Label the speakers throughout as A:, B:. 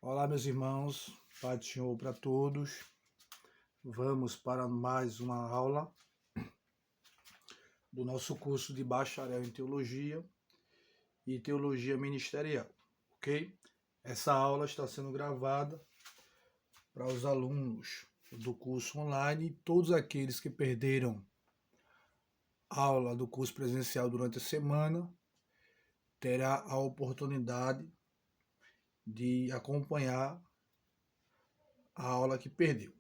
A: Olá, meus irmãos, Pai do Senhor para todos. Vamos para mais uma aula do nosso curso de bacharel em teologia e teologia ministerial, ok? Essa aula está sendo gravada para os alunos do curso online e todos aqueles que perderam a aula do curso presencial durante a semana terá a oportunidade de acompanhar a aula que perdeu.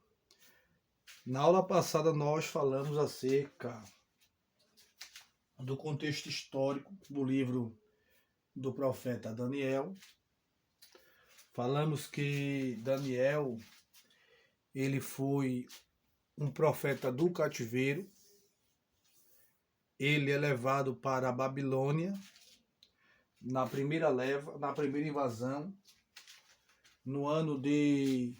A: Na aula passada nós falamos acerca do contexto histórico do livro do profeta Daniel. Falamos que Daniel ele foi um profeta do cativeiro. Ele é levado para a Babilônia na primeira invasão, no ano de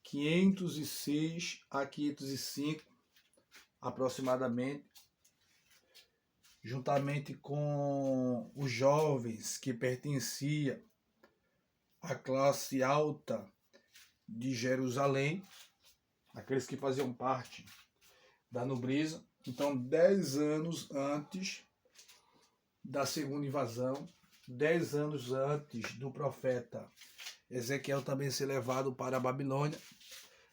A: 506 a 505 aproximadamente, juntamente com os jovens que pertenciam à classe alta de Jerusalém, aqueles que faziam parte da nobreza. Então, 10 anos antes da segunda invasão, 10 anos antes do profeta Ezequiel também ser levado para a Babilônia,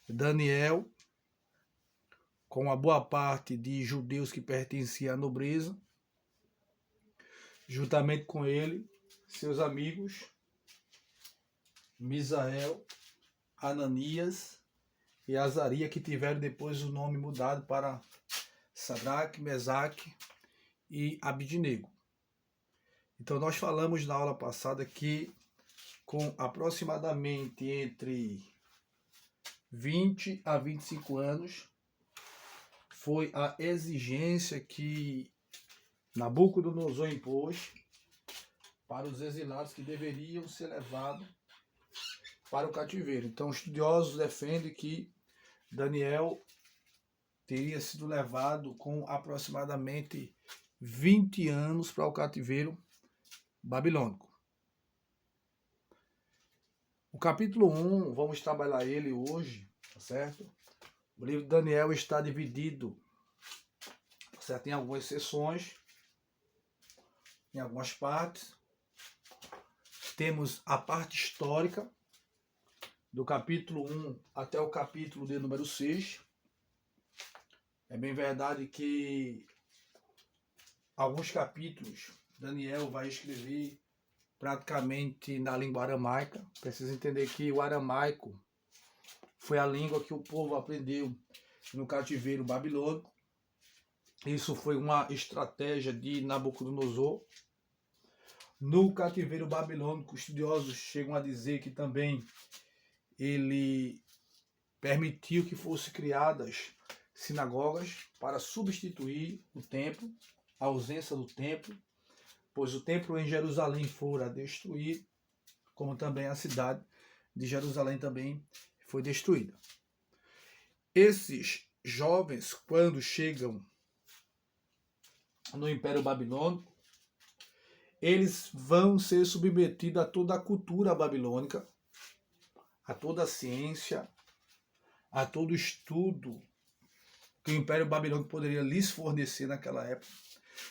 A: Daniel, com uma boa parte de judeus que pertenciam à nobreza, juntamente com ele, seus amigos, Misael, Ananias e Azarias, que tiveram depois o nome mudado para Sadraque, Mesaque e Abidnego. Então nós falamos na aula passada que com aproximadamente entre 20 a 25 anos foi a exigência que Nabucodonosor impôs para os exilados que deveriam ser levados para o cativeiro. Então, estudiosos defendem que Daniel teria sido levado com aproximadamente 20 anos para o cativeiro babilônico. O capítulo 1, vamos trabalhar ele hoje, tá certo? O livro de Daniel está dividido, tá certo? Em algumas seções, em algumas partes. Temos a parte histórica, do capítulo 1 até o capítulo de número 6. É bem verdade que alguns capítulos Daniel vai escrever praticamente na língua aramaica. Precisa entender que o aramaico foi a língua que o povo aprendeu no cativeiro babilônico. Isso foi uma estratégia de Nabucodonosor. No cativeiro babilônico, estudiosos chegam a dizer que também ele permitiu que fossem criadas sinagogas para substituir o templo, a ausência do templo, pois o templo em Jerusalém fora destruído, como também a cidade de Jerusalém também foi destruída. Esses jovens, quando chegam no Império Babilônico, eles vão ser submetidos a toda a cultura babilônica, a toda a ciência, a todo estudo que o Império Babilônico poderia lhes fornecer naquela época.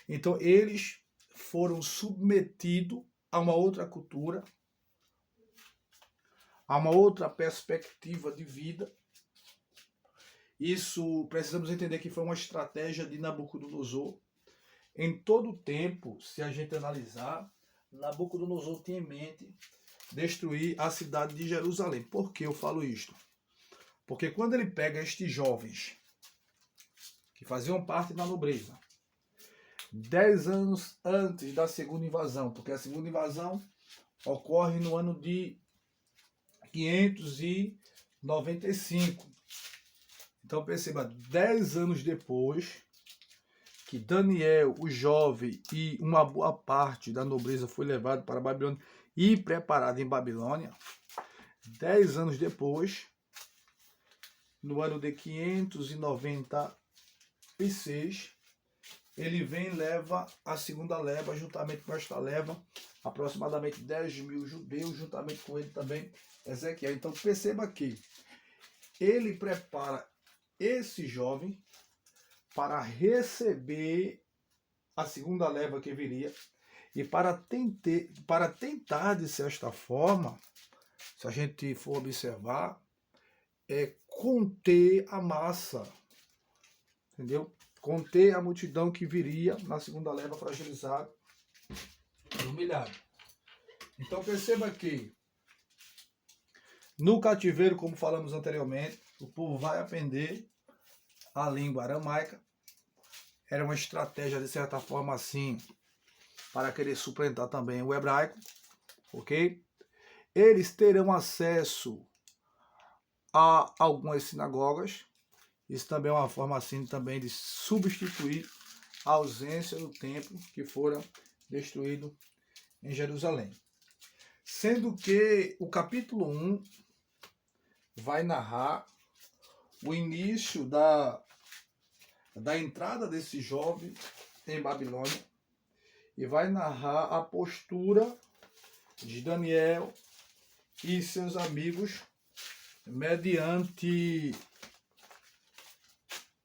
A: Então, eles foram submetidos a uma outra cultura, a uma outra perspectiva de vida. Isso precisamos entender que foi uma estratégia de Nabucodonosor. Em todo o tempo, se a gente analisar, Nabucodonosor tinha em mente destruir a cidade de Jerusalém. Por que eu falo isto? Porque quando ele pega estes jovens que faziam parte da nobreza, 10 anos antes da segunda invasão, porque a segunda invasão ocorre no ano de 595. Então perceba, 10 anos depois que Daniel, o jovem, e uma boa parte da nobreza foi levado para a Babilônia e preparado em Babilônia, 10 anos depois, no ano de 596, ele vem e leva a segunda leva, juntamente com esta leva, aproximadamente 10.000 judeus, juntamente com ele também Ezequiel. Então perceba que ele prepara esse jovem para receber a segunda leva que viria, e para tentar de certa forma, se a gente for observar, conter a massa, entendeu? Conter a multidão que viria na segunda leva fragilizada e humilhada. Então perceba que no cativeiro, como falamos anteriormente, o povo vai aprender a língua aramaica. Era uma estratégia, de certa forma, assim, para querer suplantar também o hebraico, ok? Eles terão acesso a algumas sinagogas. Isso também é uma forma, assim, também de substituir a ausência do templo que fora destruído em Jerusalém. Sendo que o capítulo 1 vai narrar o início da entrada desse jovem em Babilônia e vai narrar a postura de Daniel e seus amigos mediante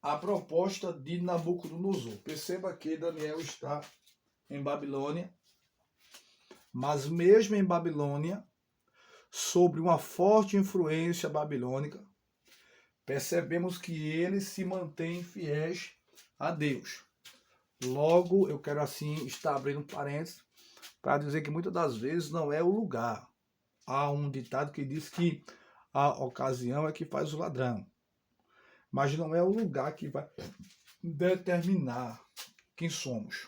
A: a proposta de Nabucodonosor. Perceba que Daniel está em Babilônia, mas mesmo em Babilônia, sob uma forte influência babilônica, percebemos que eles se mantêm fiéis a Deus. Logo, eu quero assim estar abrindo parênteses para dizer que muitas das vezes não é o lugar. Há um ditado que diz que a ocasião é que faz o ladrão. Mas não é o lugar que vai determinar quem somos.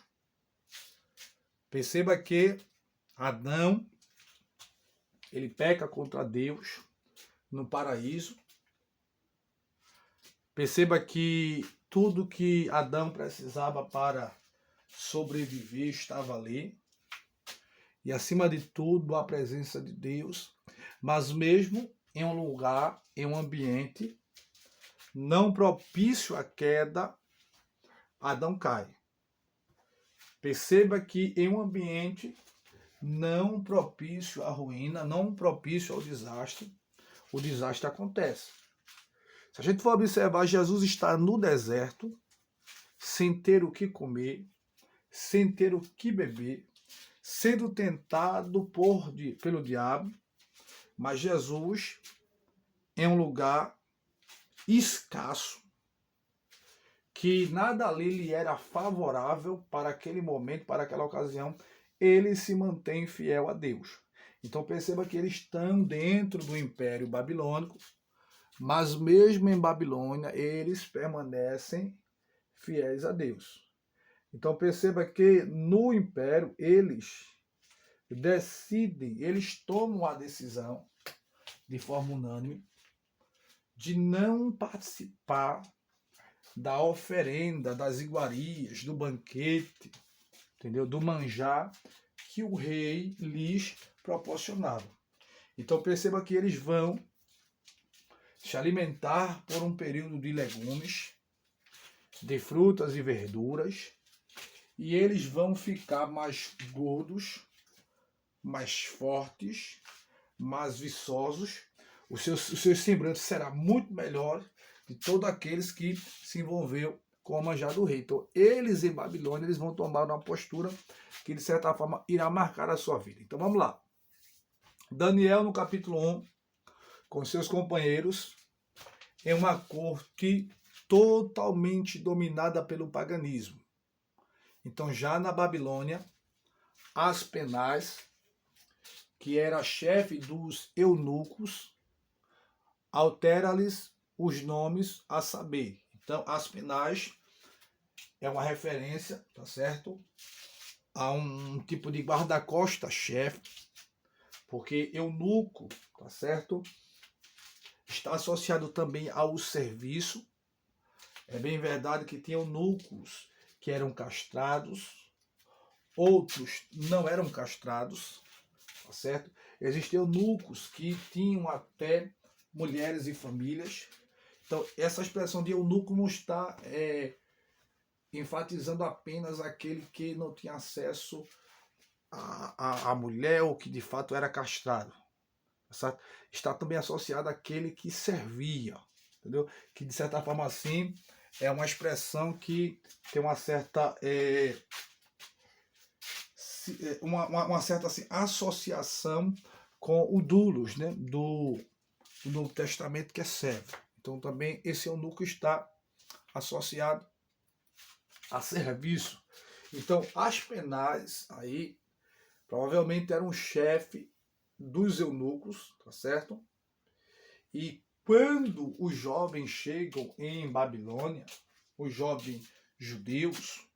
A: Perceba que Adão, ele peca contra Deus no paraíso. Perceba que tudo que Adão precisava para sobreviver estava ali. E acima de tudo, a presença de Deus. Mas mesmo em um lugar, em um ambiente não propício à queda, Adão cai. Perceba que em um ambiente não propício à ruína, não propício ao desastre, o desastre acontece. Se a gente for observar, Jesus está no deserto, sem ter o que comer, sem ter o que beber, sendo tentado pelo diabo, mas Jesus, em um lugar escasso, que nada ali lhe era favorável para aquele momento, para aquela ocasião, ele se mantém fiel a Deus. Então perceba que eles estão dentro do Império Babilônico, mas mesmo em Babilônia, eles permanecem fiéis a Deus. Então perceba que no Império, eles decidem, eles tomam a decisão, de forma unânime, de não participar da oferenda, das iguarias, do banquete, entendeu? Do manjar que o rei lhes proporcionava. Então perceba que eles vão se alimentar por um período de legumes, de frutas e verduras, e eles vão ficar mais gordos, mais fortes, mais viçosos. O seu semblante será muito melhor de todos aqueles que se envolveu com o manjar do rei. Então, eles em Babilônia, eles vão tomar uma postura que, de certa forma, irá marcar a sua vida. Então, vamos lá. Daniel, no capítulo 1, com seus companheiros, em uma corte totalmente dominada pelo paganismo. Então, já na Babilônia, Aspenaz, que era chefe dos eunucos, altera-lhes os nomes a saber. Então, Aspenaz é uma referência, tá certo? A um tipo de guarda-costas-chefe, porque eunuco, tá certo? Está associado também ao serviço. É bem verdade que tinha eunucos que eram castrados, outros não eram castrados, tá certo? Existiam eunucos que tinham até mulheres e famílias. Então, essa expressão de eunuco não está enfatizando apenas aquele que não tinha acesso a mulher ou que de fato era castrado. Certo? Está também associado àquele que servia, entendeu? Que de certa forma assim é uma expressão que tem uma certa uma certa assim, associação com o doulos, né? do Novo Testamento, que é servo. Então também esse eunuco está associado a serviço. Então Aspenaz aí provavelmente era um chefe dos eunucos, tá certo? E quando os jovens chegam em Babilônia, os jovens judeus,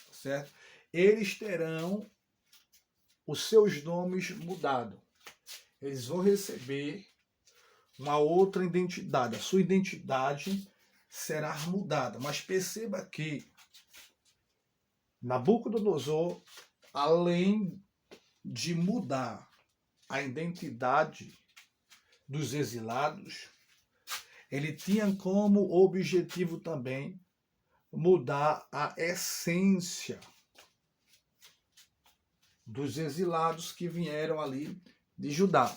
A: tá certo? Eles terão os seus nomes mudados. Eles vão receber uma outra identidade. A sua identidade será mudada. Mas perceba que Nabucodonosor, além de mudar a identidade dos exilados, ele tinha como objetivo também mudar a essência dos exilados que vieram ali de Judá.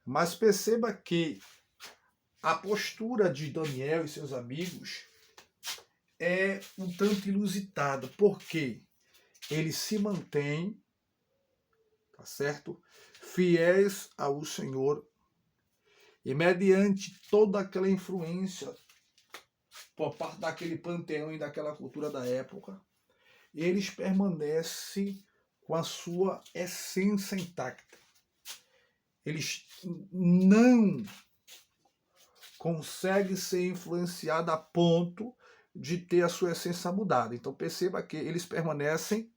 A: Mas perceba que a postura de Daniel e seus amigos é um tanto inusitada, porque eles se mantêm, tá certo? Fiéis ao Senhor, e mediante toda aquela influência por parte daquele panteão e daquela cultura da época, eles permanecem com a sua essência intacta. Eles não conseguem ser influenciados a ponto de ter a sua essência mudada. Então perceba que eles permanecem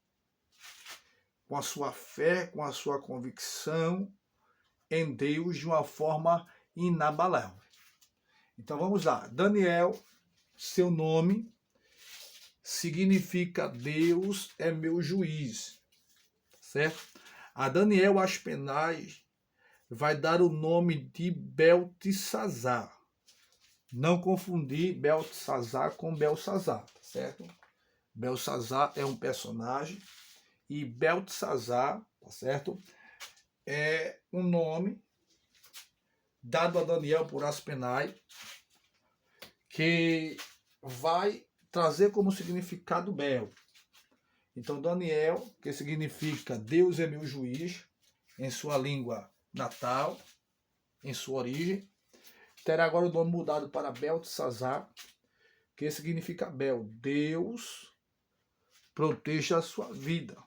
A: com a sua fé, com a sua convicção em Deus de uma forma inabalável. Então vamos lá. Daniel, seu nome significa Deus é meu juiz, certo? A Daniel Aspenaz vai dar o nome de Beltesazar. Não confundir Beltesazar com Belsazar, certo? Belsazar é um personagem e Beltesazar, tá certo? É um nome dado a Daniel por Aspenaz, que vai trazer como significado Bel. Então Daniel, que significa Deus é meu juiz, em sua língua natal, em sua origem, terá agora o nome mudado para Beltesazar, que significa Bel, Deus proteja a sua vida.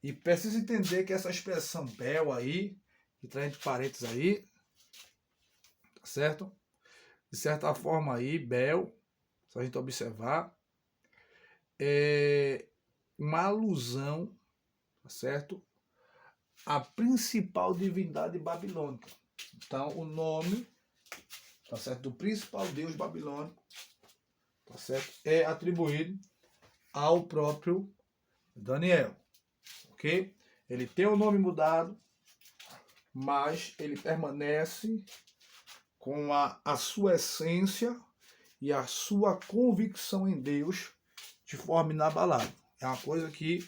A: E precisa entender que essa expressão Bel aí, que traz entre parênteses aí, tá certo? De certa forma aí, Bel, se a gente observar, é uma alusão, tá certo? A principal divindade babilônica. Então, o nome, tá certo, do principal deus babilônico, tá certo, é atribuído ao próprio Daniel, ok? Ele tem o nome mudado, mas ele permanece com a sua essência e a sua convicção em Deus de forma inabalável. É uma coisa que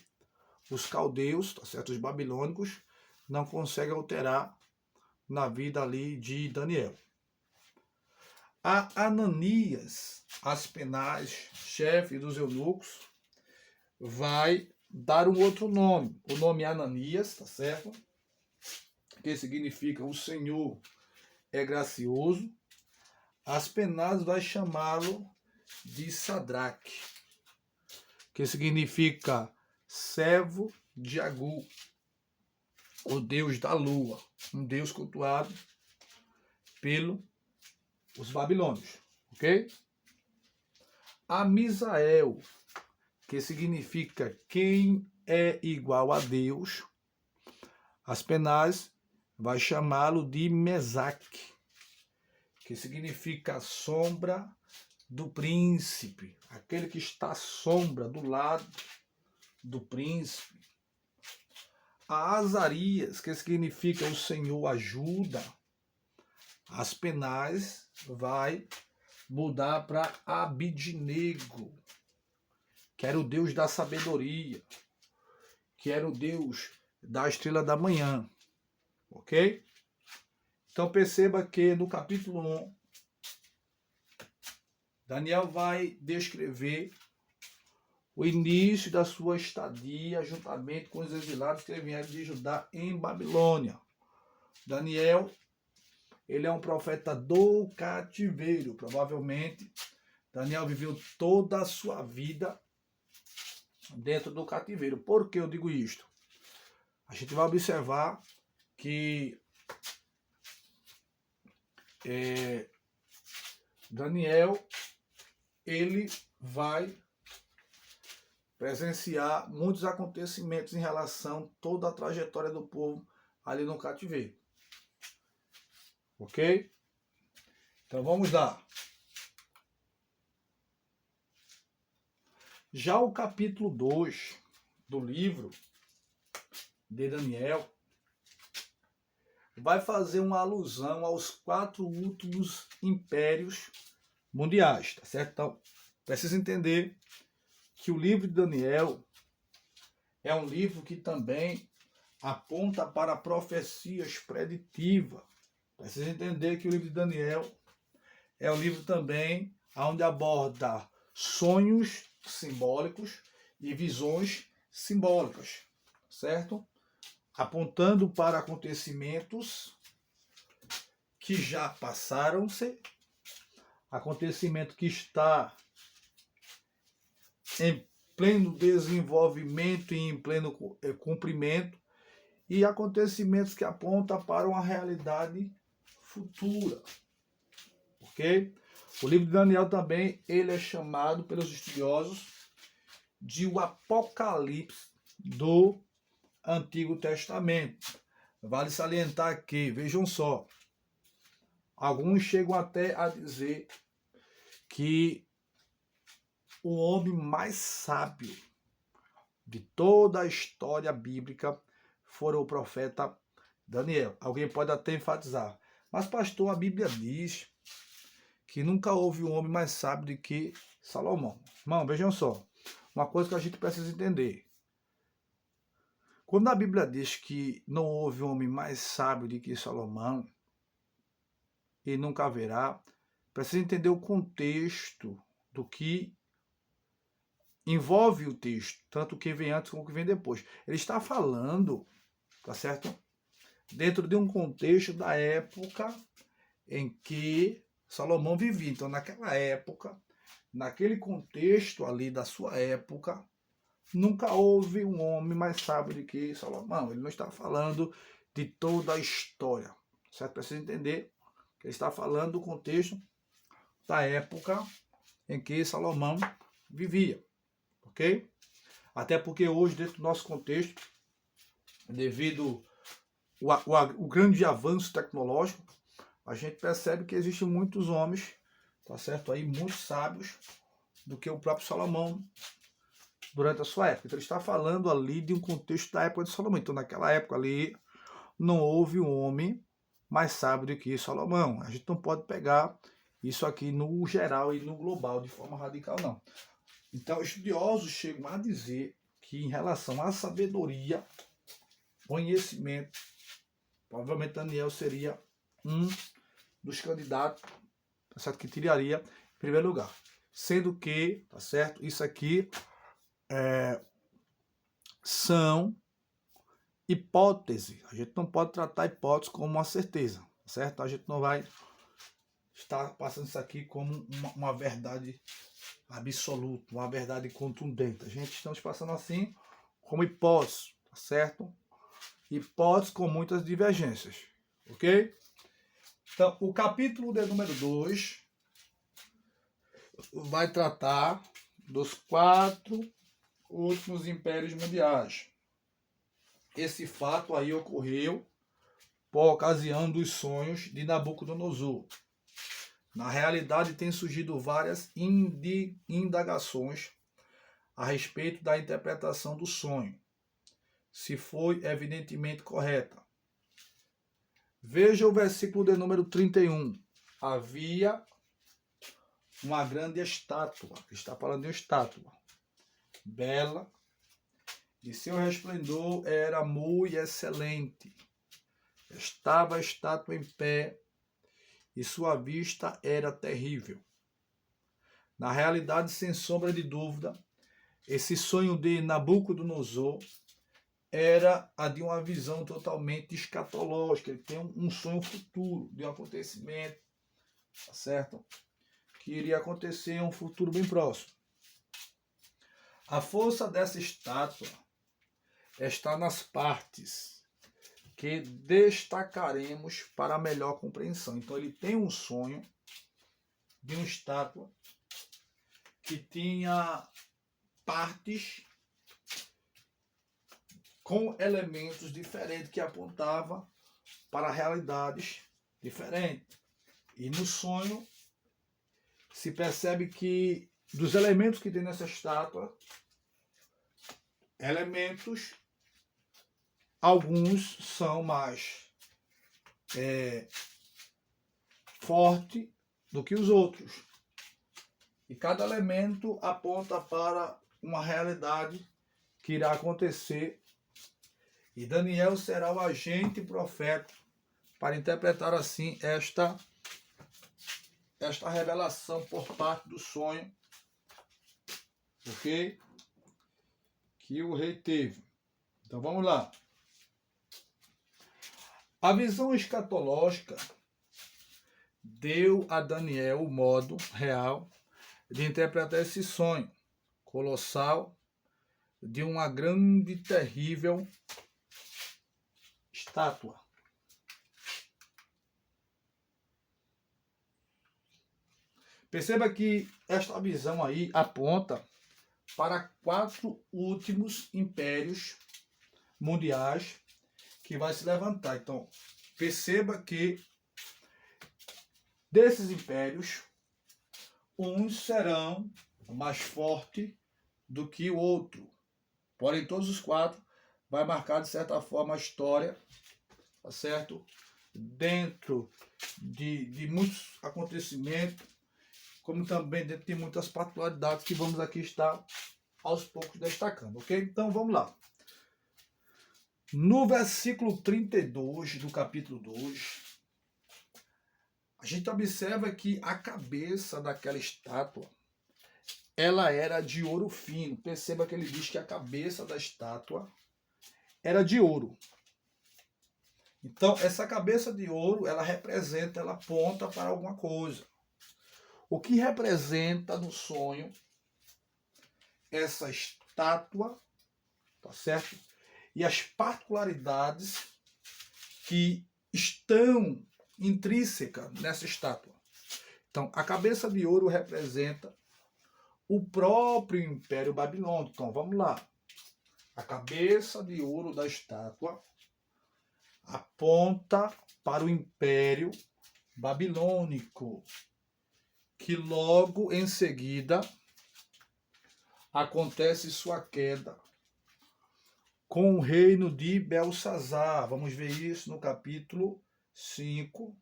A: os caldeus, tá certo, os babilônicos, não conseguem alterar na vida ali de Daniel. A Ananias Aspenaz, chefe dos eunucos, vai dar um outro nome. O nome Ananias, tá certo? Que significa o Senhor é gracioso. Aspenaz vai chamá-lo de Sadraque, que significa servo de Agu, o deus da lua, um deus cultuado pelos babilônios, ok? A Misael, que significa quem é igual a Deus, Aspenaz vai chamá-lo de Mesaque, que significa sombra do príncipe, aquele que está à sombra do lado do príncipe. A Azarias, que significa o Senhor ajuda, Aspenaz vai mudar para Abidnego, que era o Deus da sabedoria, que era o Deus da estrela da manhã. Ok? Então perceba que no capítulo 1, Daniel vai descrever o início da sua estadia juntamente com os exilados que vieram de Judá em Babilônia. Daniel, ele é um profeta do cativeiro. Provavelmente, Daniel viveu toda a sua vida dentro do cativeiro. Por que eu digo isto? A gente vai observar que Daniel, ele vai presenciar muitos acontecimentos em relação a toda a trajetória do povo ali no cativeiro. Ok? Então vamos lá. Já o capítulo 2 do livro de Daniel vai fazer uma alusão aos 4 últimos impérios mundiais, tá certo? Então, precisa entender que o livro de Daniel é um livro que também aponta para profecias preditivas. Precisa entender que o livro de Daniel é um livro também onde aborda sonhos simbólicos e visões simbólicas, certo? Apontando para acontecimentos que já passaram-se, acontecimento que está em pleno desenvolvimento e em pleno cumprimento, e acontecimentos que apontam para uma realidade futura. Ok? O livro de Daniel também ele é chamado pelos estudiosos de o Apocalipse do Antigo Testamento. Vale salientar que, vejam só, alguns chegam até a dizer que o homem mais sábio de toda a história bíblica foi o profeta Daniel. Alguém pode até enfatizar, mas pastor, a Bíblia diz que nunca houve um homem mais sábio do que Salomão. Irmão, vejam só, uma coisa que a gente precisa entender. Quando a Bíblia diz que não houve um homem mais sábio do que Salomão, e nunca haverá, precisa entender o contexto do que envolve o texto, tanto o que vem antes como o que vem depois. Ele está falando, tá certo? Dentro de um contexto da época em que Salomão vivia. Então, naquela época, naquele contexto ali da sua época, nunca houve um homem mais sábio do que Salomão. Ele não está falando de toda a história, certo? Precisa entender que ele está falando do contexto da época em que Salomão vivia, ok? Até porque hoje, dentro do nosso contexto, devido ao grande avanço tecnológico, a gente percebe que existem muitos homens, tá certo? Aí, muito sábios do que o próprio Salomão durante a sua época. Então, ele está falando ali de um contexto da época de Salomão. Então, naquela época ali, não houve um homem mais sábio do que Salomão. A gente não pode pegar isso aqui no geral e no global de forma radical, não. Então, estudiosos chegam a dizer que em relação à sabedoria, conhecimento, provavelmente Daniel seria um dos candidatos, tá certo, que tiraria em primeiro lugar. Sendo que, tá certo, isso aqui são hipóteses. A gente não pode tratar hipótese como uma certeza, certo? A gente não vai estar passando isso aqui como uma verdade absoluta, uma verdade contundente. A gente está passando assim como hipótese, tá certo? Hipótese com muitas divergências, ok? Então, o capítulo de número 2 vai tratar dos 4 últimos impérios mundiais. Esse fato aí ocorreu por ocasião dos sonhos de Nabucodonosor. Na realidade, tem surgido várias indagações a respeito da interpretação do sonho, se foi evidentemente correta. Veja o versículo de número 31. Havia uma grande estátua, está falando de uma estátua, bela, e seu resplendor era muito excelente. Estava a estátua em pé, e sua vista era terrível. Na realidade, sem sombra de dúvida, esse sonho de Nabucodonosor era a de uma visão totalmente escatológica. Ele tem um sonho futuro de um acontecimento, tá certo? Que iria acontecer em um futuro bem próximo. A força dessa estátua está nas partes que destacaremos para melhor compreensão. Então ele tem um sonho de uma estátua que tinha partes com elementos diferentes que apontavam para realidades diferentes. E no sonho se percebe que dos elementos que tem nessa estátua, elementos, alguns são mais fortes do que os outros. E cada elemento aponta para uma realidade que irá acontecer. E Daniel será o agente profeta para interpretar assim esta revelação por parte do sonho, ok? Que o rei teve. Então vamos lá. A visão escatológica deu a Daniel o modo real de interpretar esse sonho colossal de uma grande e terrível estátua. Perceba que esta visão aí aponta para 4 últimos impérios mundiais que vai se levantar. Então, perceba que desses impérios, uns serão mais fortes do que o outro. Porém, todos os 4 vai marcar, de certa forma, a história, tá certo? Dentro de muitos acontecimentos, como também dentro de muitas particularidades que vamos aqui estar aos poucos destacando, ok? Então, vamos lá. No versículo 32 do capítulo 2, a gente observa que a cabeça daquela estátua, ela era de ouro fino. Perceba que ele diz que a cabeça da estátua era de ouro. Então, essa cabeça de ouro, ela representa, ela aponta para alguma coisa. O que representa no sonho essa estátua, tá certo? E as particularidades que estão intrínsecas nessa estátua. Então, a cabeça de ouro representa o próprio Império Babilônico. Então, vamos lá. A cabeça de ouro da estátua aponta para o Império Babilônico, que logo em seguida acontece sua queda com o reino de Belsazar. Vamos ver isso no capítulo 5,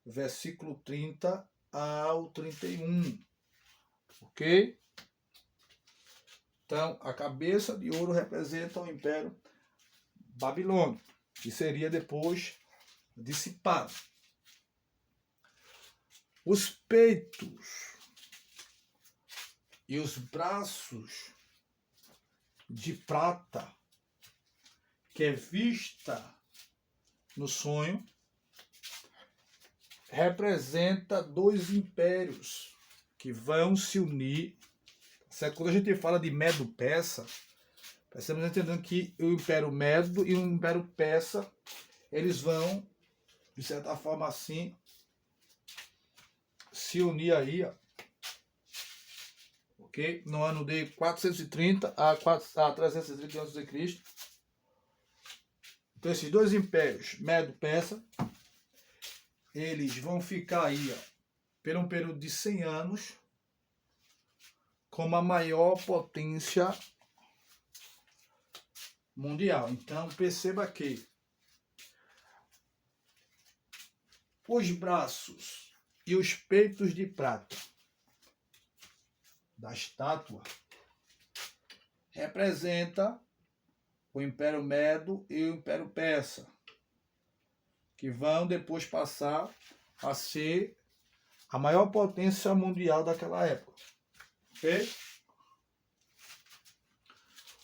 A: versículo 30 ao 31. Ok? Então, a cabeça de ouro representa o Império Babilônico, que seria depois dissipado. Os peitos e os braços de prata que é vista no sonho representa 2 impérios que vão se unir. Certo? Quando a gente fala de Medo-Persa, estamos entendendo que o Império Medo e o Império Persa, eles vão, de certa forma assim, se unir aí, ó, ok? No ano de 430 a 330 a.C. Então, esses 2 impérios, Medo-Persa, eles vão ficar aí, ó, por um período de 100 anos, como a maior potência mundial. Então, perceba que os braços e os peitos de prata da estátua representa o Império Medo e o Império Persa, que vão depois passar a ser a maior potência mundial daquela época. Ok?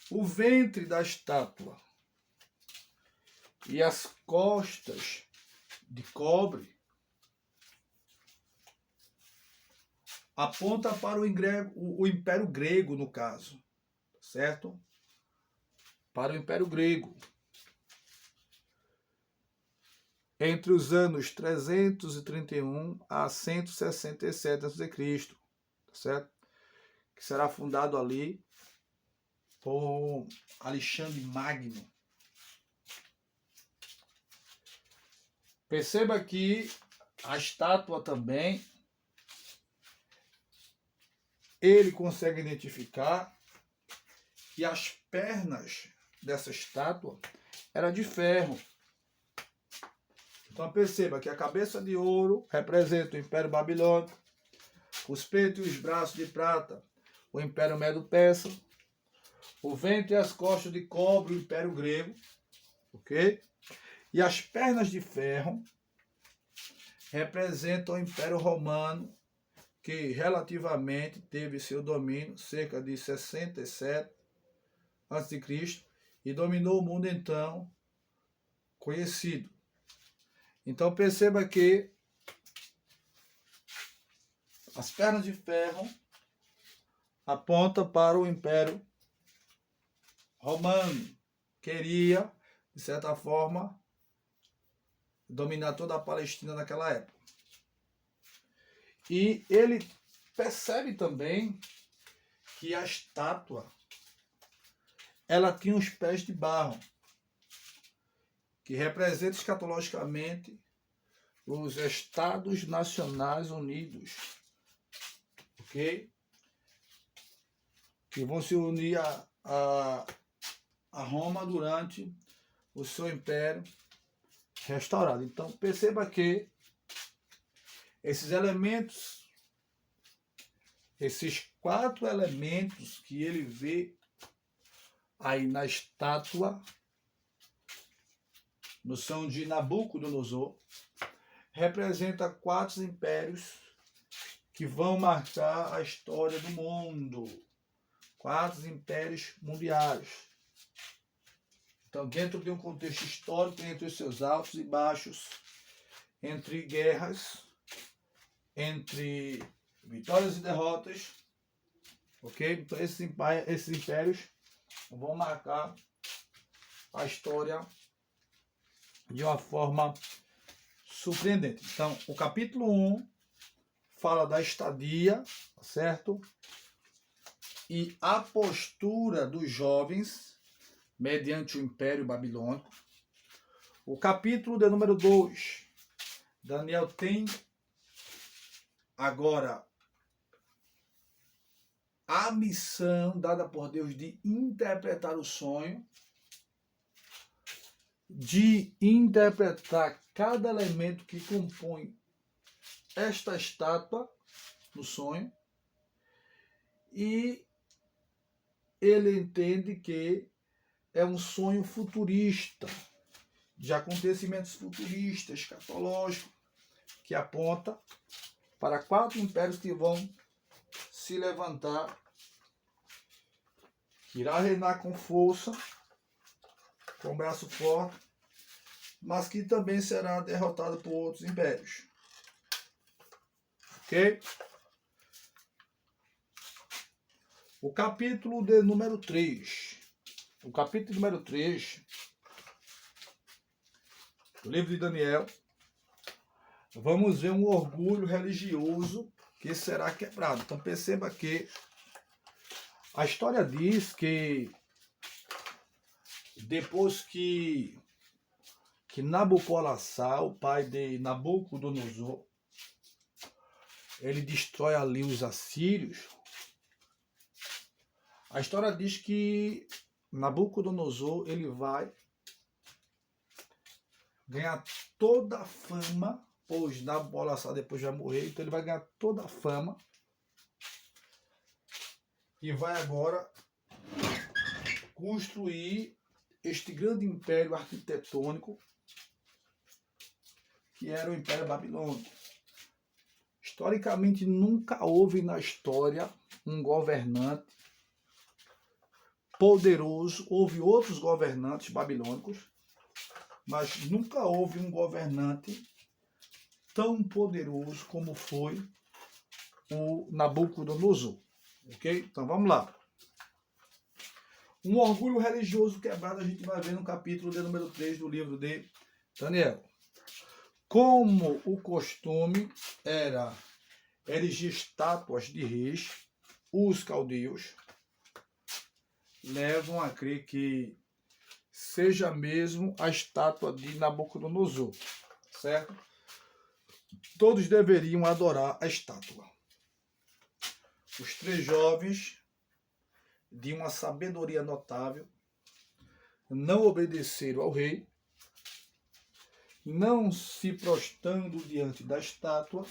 A: O ventre da estátua e as costas de cobre aponta para o Império Grego, no caso, certo? Para o Império Grego. Entre os anos 331 a 167 a.C., certo? Que será fundado ali por Alexandre Magno. Perceba que a estátua também, ele consegue identificar que as pernas dessa estátua eram de ferro. Então perceba que a cabeça de ouro representa o Império Babilônico, os peitos e os braços de prata, o Império Medo-Persa, o ventre e as costas de cobre, o Império Grego, ok? E as pernas de ferro representam o Império Romano, que relativamente teve seu domínio cerca de 67 a.C. e dominou o mundo então conhecido. Então perceba que as pernas de ferro apontam para o Império Romano, que queria, de certa forma, dominar toda a Palestina naquela época. E ele percebe também que a estátua ela tinha os pés de barro, que representa escatologicamente os Estados Nacionais Unidos, ok? Que vão se unir a Roma durante o seu império restaurado. Então perceba que esses elementos, esses 4 elementos que ele vê aí na estátua, no som de Nabucodonosor, representa 4 impérios que vão marcar a história do mundo. 4 impérios mundiais. Então, dentro de um contexto histórico, entre os seus altos e baixos, entre guerras, entre vitórias e derrotas, ok? Então, esses impérios vão marcar a história de uma forma surpreendente. Então, o capítulo 1 fala da estadia, certo? E a postura dos jovens mediante o Império Babilônico. O capítulo de número 2, Daniel tem agora a missão dada por Deus de interpretar o sonho, de interpretar cada elemento que compõe esta estátua no sonho, e ele entende que é um sonho futurista, de acontecimentos futuristas, escatológicos, que aponta para 4 impérios que vão se levantar, que irá reinar com força, com braço forte, mas que também será derrotado por outros impérios. Ok? O capítulo de número 3. O capítulo número 3 do livro de Daniel, vamos ver um orgulho religioso que será quebrado. Então perceba que a história diz que depois que Nabopolassar, o pai de Nabucodonosor, ele destrói ali os assírios, a história diz que Nabucodonosor ele vai ganhar toda a fama, pois Nabopolassar depois vai morrer, então ele vai ganhar toda a fama e vai agora construir este grande império arquitetônico que era o Império Babilônico. Historicamente, nunca houve na história um governante poderoso. Houve outros governantes babilônicos, mas nunca houve um governante tão poderoso como foi o Nabucodonosor. Ok? Então vamos lá. Um orgulho religioso quebrado a gente vai ver no capítulo de número 3 do livro de Daniel. Como o costume era erigir estátuas de reis, os caldeus levam a crer que seja mesmo a estátua de Nabucodonosor, certo? Todos deveriam adorar a estátua. Os 3 jovens, de uma sabedoria notável, não obedeceram ao rei, não se prostrando diante da estátua.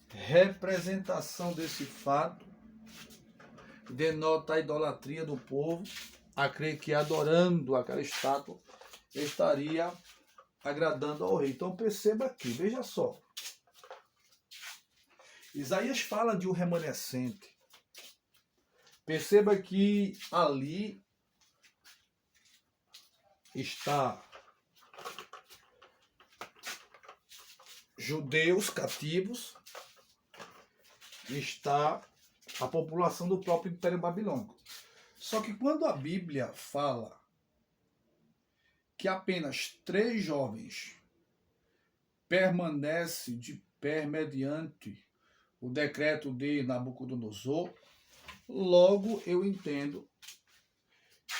A: Representação desse fato denota a idolatria do povo, a crer que adorando aquela estátua estaria agradando ao rei. Então perceba aqui, veja só. Isaías fala de um remanescente. Perceba que ali está judeus cativos, está a população do próprio Império Babilônico. Só que quando a Bíblia fala que apenas 3 jovens permanecem de pé mediante o decreto de Nabucodonosor, logo eu entendo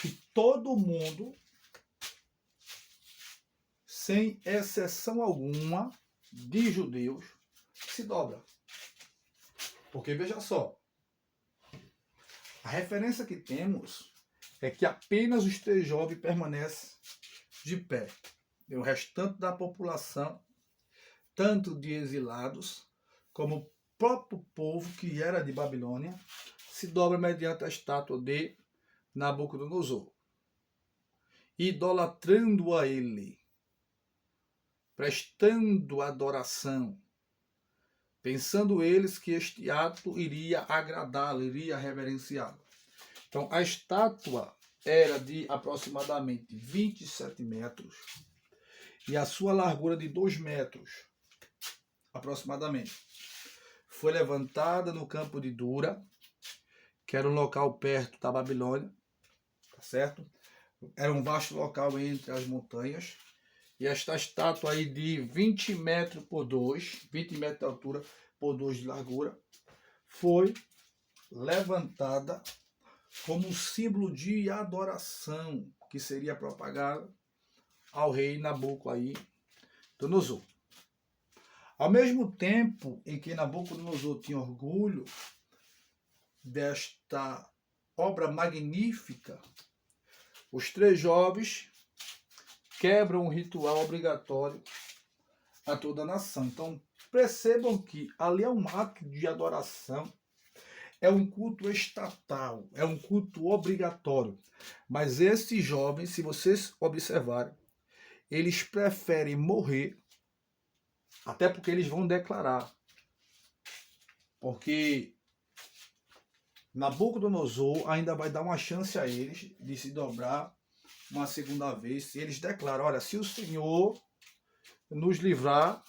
A: que todo mundo, sem exceção alguma, de judeus, se dobra. Porque veja só, a referência que temos é que apenas os 3 jovens permanecem de pé. E o restante da população, tanto de exilados como o próprio povo que era de Babilônia, se dobra mediante a estátua de Nabucodonosor, idolatrando a ele, prestando adoração, pensando eles que este ato iria agradá-lo, iria reverenciá-lo. Então, a estátua era de aproximadamente 27 metros e a sua largura de 2 metros, aproximadamente. Foi levantada no campo de Dura, que era um local perto da Babilônia, tá certo? Era um vasto local entre as montanhas. E esta estátua aí de 20 metros por 2, 20 metros de altura por 2 de largura, foi levantada como um símbolo de adoração que seria propagado ao rei Nabucodonosor. Ao mesmo tempo em que Nabucodonosor tinha orgulho desta obra magnífica, os 3 jovens quebram um ritual obrigatório a toda a nação. Então, percebam que ali é um ato de adoração, é um culto estatal, é um culto obrigatório. Mas esses jovens, se vocês observarem, eles preferem morrer, até porque eles vão declarar. Porque Nabucodonosor ainda vai dar uma chance a eles de se dobrar uma segunda vez. Se eles declaram, olha, se o Senhor nos livrar,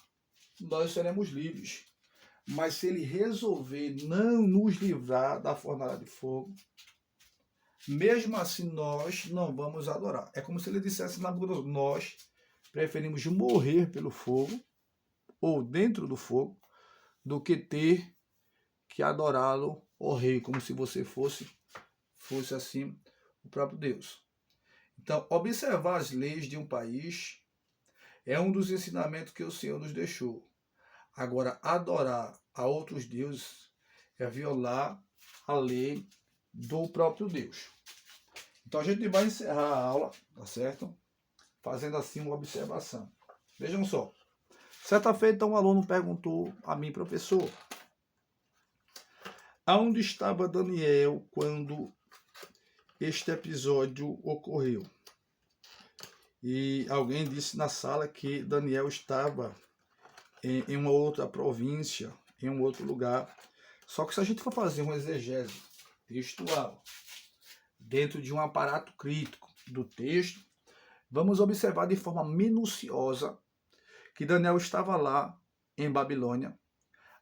A: nós seremos livres. Mas se ele resolver não nos livrar da fornalha de fogo, mesmo assim nós não vamos adorar. É como se ele dissesse, Nabucodonosor, nós preferimos morrer pelo fogo, ou dentro do fogo, do que ter que adorá-lo, ó rei, como se você fosse assim o próprio Deus. Então, observar as leis de um país é um dos ensinamentos que o Senhor nos deixou. Agora, adorar a outros deuses é violar a lei do próprio Deus. Então, a gente vai encerrar a aula, tá certo? Fazendo assim uma observação. Vejam só. Certa feita, um aluno perguntou a mim, professor, aonde estava Daniel quando este episódio ocorreu. E alguém disse na sala que Daniel estava em uma outra província, em um outro lugar. Só que se a gente for fazer uma exegese textual dentro de um aparato crítico do texto, vamos observar de forma minuciosa que Daniel estava lá em Babilônia.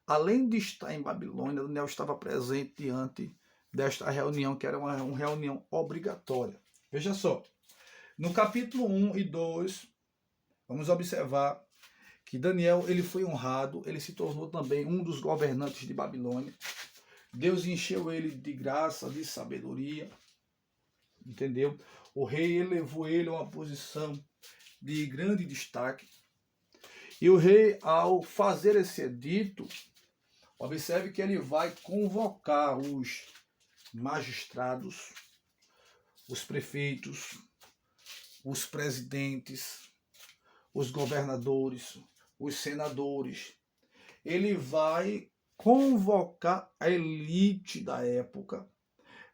A: Além de estar em Babilônia, Daniel estava presente diante desta reunião, que era uma reunião obrigatória. Veja só, no capítulo 1 e 2, vamos observar que Daniel ele foi honrado, ele se tornou também um dos governantes de Babilônia. Deus encheu ele de graça, de sabedoria, entendeu? O rei elevou ele a uma posição de grande destaque. E o rei, ao fazer esse edito, observe que ele vai convocar os magistrados, os prefeitos, os presidentes, os governadores, os senadores. Ele vai convocar a elite da época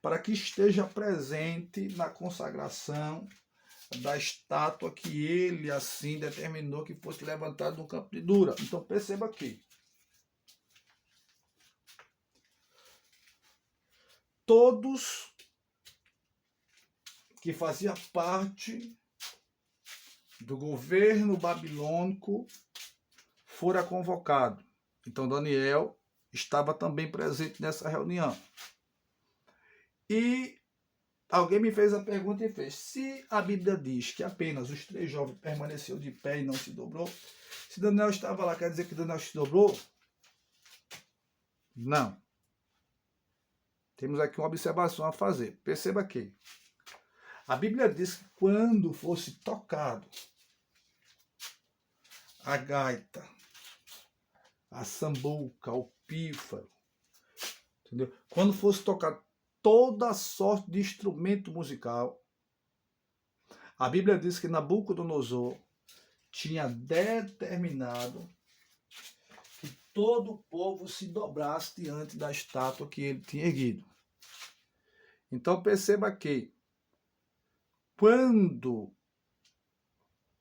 A: para que esteja presente na consagração da estátua que ele assim determinou que fosse levantada no campo de Dura. Então perceba aqui. Todos que faziam parte do governo babilônico foram convocados. Então Daniel estava também presente nessa reunião. E alguém me fez a pergunta e fez: se a Bíblia diz que apenas os 3 jovens permaneceram de pé e não se dobrou, se Daniel estava lá, quer dizer que Daniel se dobrou? Não. Temos aqui uma observação a fazer. Perceba aqui. A Bíblia diz que quando fosse tocado a gaita, a sambuca, o pífaro, entendeu? Quando fosse tocado toda sorte de instrumento musical, a Bíblia diz que Nabucodonosor tinha determinado que todo o povo se dobrasse diante da estátua que ele tinha erguido. Então perceba que quando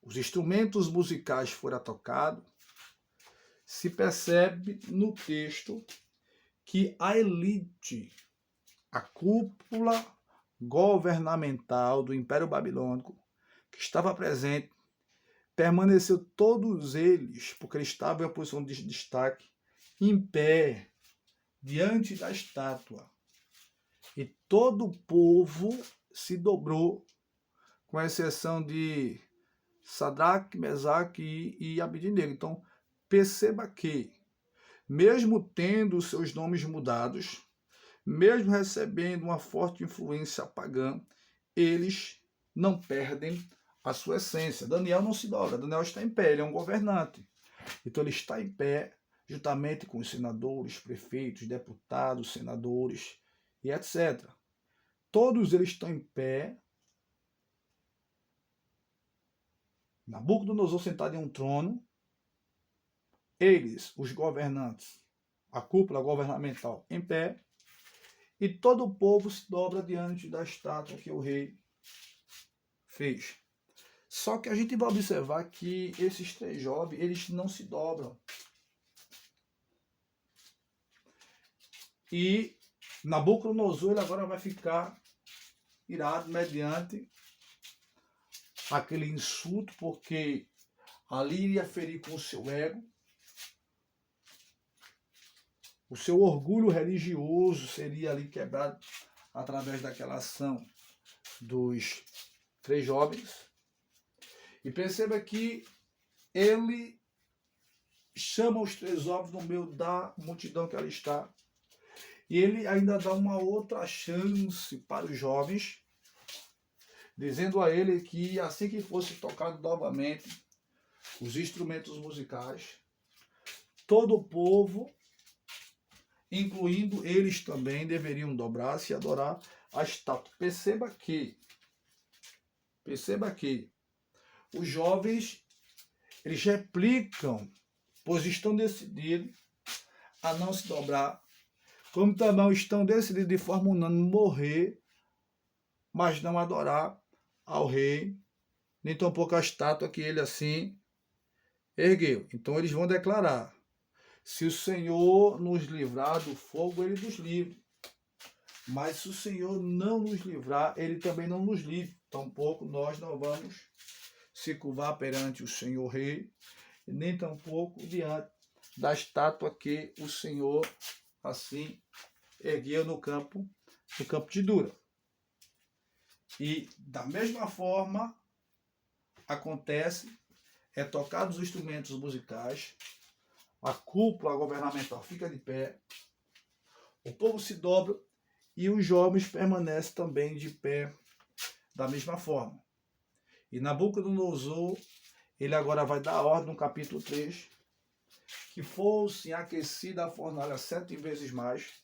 A: os instrumentos musicais foram tocados, se percebe no texto que a elite, a cúpula governamental do Império Babilônico, que estava presente, permaneceu todos eles, porque eles estavam em posição de destaque, em pé, diante da estátua. E todo o povo se dobrou, com exceção de Sadraque, Mesaque e Abednego. Então, perceba que, mesmo tendo seus nomes mudados, mesmo recebendo uma forte influência pagã, eles não perdem a sua essência. Daniel não se dobra, Daniel está em pé, ele é um governante. Então ele está em pé, juntamente com os senadores, prefeitos, deputados, senadores e etc. Todos eles estão em pé. Nabucodonosor sentado em um trono, eles, os governantes, a cúpula governamental em pé, e todo o povo se dobra diante da estátua que o rei fez. Só que a gente vai observar que esses 3 jovens, eles não se dobram. E Nabucodonosor ele agora vai ficar irado mediante aquele insulto, porque ali iria ferir com o seu ego, o seu orgulho religioso seria ali quebrado através daquela ação dos 3 jovens. E perceba que ele chama os 3 jovens no meio da multidão que ali está. E ele ainda dá uma outra chance para os jovens, dizendo a ele que assim que fosse tocado novamente os instrumentos musicais, todo o povo, incluindo eles também, deveriam dobrar-se e adorar a estátua. Perceba que os jovens, eles replicam, pois estão decididos a não se dobrar, como também estão decididos de forma unânime mas não adorar ao rei, nem tampouco a estátua que ele assim ergueu. Então eles vão declarar: se o Senhor nos livrar do fogo, ele nos livre. Mas se o Senhor não nos livrar, ele também não nos livre. Tampouco nós não vamos se curvar perante o Senhor Rei, nem tampouco diante da estátua que o Senhor assim ergueu no campo de Dura. E da mesma forma acontece, é tocados os instrumentos musicais, a cúpula governamental fica de pé, o povo se dobra e os jovens permanecem também de pé da mesma forma. E Nabucodonosor, ele agora vai dar a ordem no capítulo 3, que fosse aquecida a fornalha 7 vezes mais,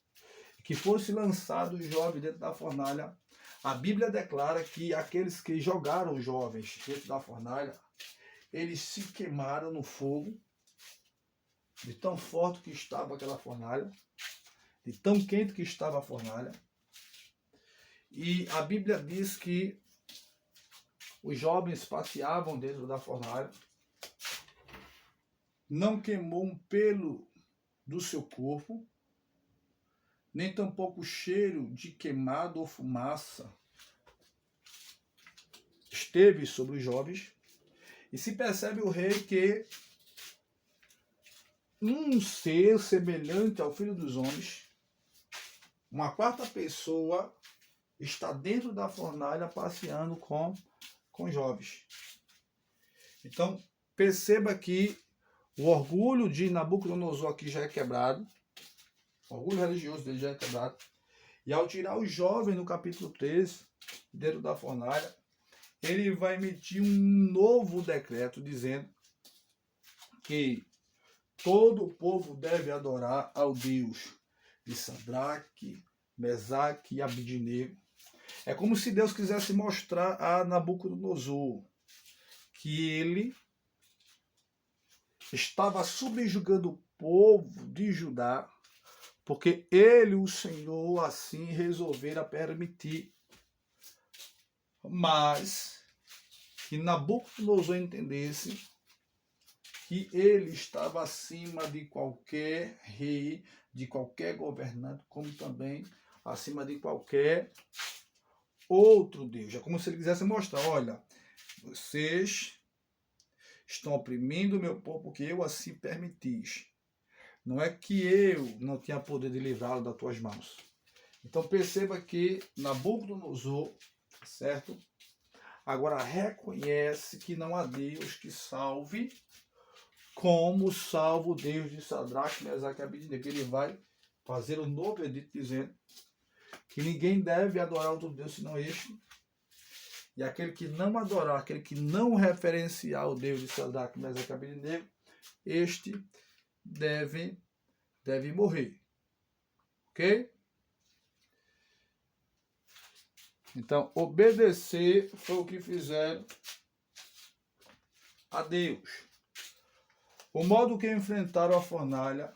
A: que fosse lançado os jovens dentro da fornalha. A Bíblia declara que aqueles que jogaram os jovens dentro da fornalha, eles se queimaram no fogo, de tão forte que estava aquela fornalha, de tão quente que estava a fornalha. E a Bíblia diz que os jovens passeavam dentro da fornalha, não queimou um pelo do seu corpo, nem tampouco o cheiro de queimado ou fumaça esteve sobre os jovens. E se percebe o rei que um ser semelhante ao Filho dos Homens, uma quarta pessoa, está dentro da fornalha passeando com jovens. Então, perceba que o orgulho de Nabucodonosor aqui já é quebrado, o orgulho religioso dele já é quebrado, e ao tirar os jovens no capítulo 13, dentro da fornalha, ele vai emitir um novo decreto dizendo que todo o povo deve adorar ao Deus de Sadraque, Mesaque e Abidnego. É como se Deus quisesse mostrar a Nabucodonosor que ele estava subjugando o povo de Judá, porque ele, o Senhor, assim resolvera permitir. Mas que Nabucodonosor entendesse que ele estava acima de qualquer rei, de qualquer governante, como também acima de qualquer outro Deus. É como se ele quisesse mostrar: olha, vocês estão oprimindo o meu povo porque eu assim permitis. Não é que eu não tinha poder de livrá-lo das tuas mãos. Então perceba que Nabucodonosor, certo? Agora reconhece que não há Deus que salve como salva o Deus de Sadraque, Mesaque e Abidnego. Ele vai fazer um novo edito dizendo que ninguém deve adorar outro Deus senão este. E aquele que não adorar, aquele que não referenciar o Deus de Sadraque, Mesaque e Abidnego, este deve morrer. Ok? Então, obedecer foi o que fizeram a Deus. O modo que enfrentaram a fornalha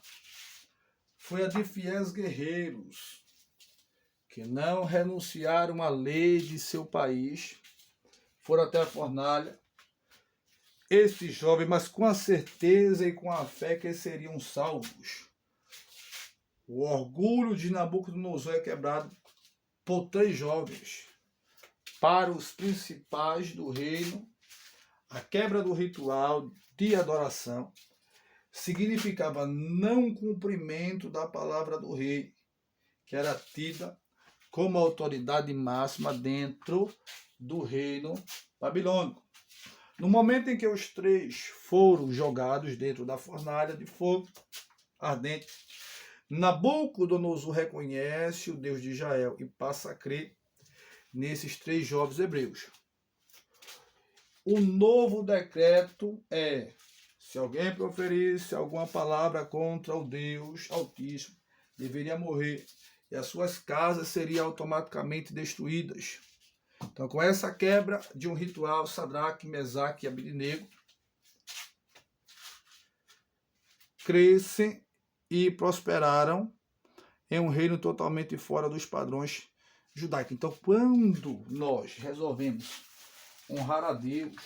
A: foi a de fiéis guerreiros, que não renunciaram à lei de seu país, foram até a fornalha, esses jovens, mas com a certeza e com a fé que seriam salvos. O orgulho de Nabucodonosor é quebrado por 3 jovens. Para os principais do reino, a quebra do ritual de adoração significava não cumprimento da palavra do rei, que era tida como autoridade máxima dentro do reino babilônico. No momento em que os 3 foram jogados dentro da fornalha de fogo ardente, Nabucodonosor reconhece o Deus de Israel e passa a crer nesses 3 jovens hebreus. O novo decreto é: se alguém proferisse alguma palavra contra o Deus Altíssimo, deveria morrer, e as suas casas seriam automaticamente destruídas. Então, com essa quebra de um ritual, Sadraque, Mesaque e Abidnego crescem e prosperaram em um reino totalmente fora dos padrões judaica. Então, quando nós resolvemos honrar a Deus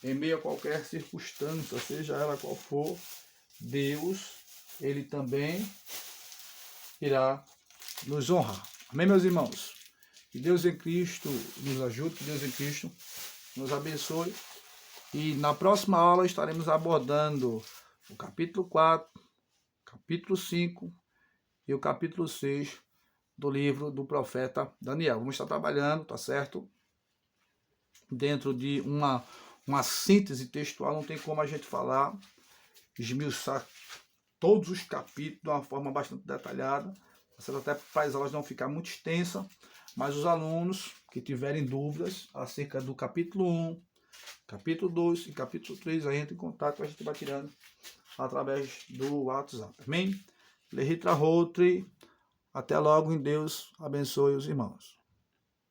A: em meio a qualquer circunstância, seja ela qual for, Deus, ele também irá nos honrar. Amém, meus irmãos? Que Deus em Cristo nos ajude, que Deus em Cristo nos abençoe. E na próxima aula estaremos abordando o capítulo 4, capítulo 5 e o capítulo 6 do livro do profeta Daniel. Vamos estar trabalhando, tá certo? Dentro de uma síntese textual, não tem como a gente falar, esmiuçar todos os capítulos de uma forma bastante detalhada, até para as aulas não ficar muito extensa, mas os alunos que tiverem dúvidas acerca do capítulo 1, capítulo 2 e capítulo 3, a gente em contato, a gente vai tirando através do WhatsApp. Amém? Lehitra Rotri. Até logo, em Deus abençoe os irmãos.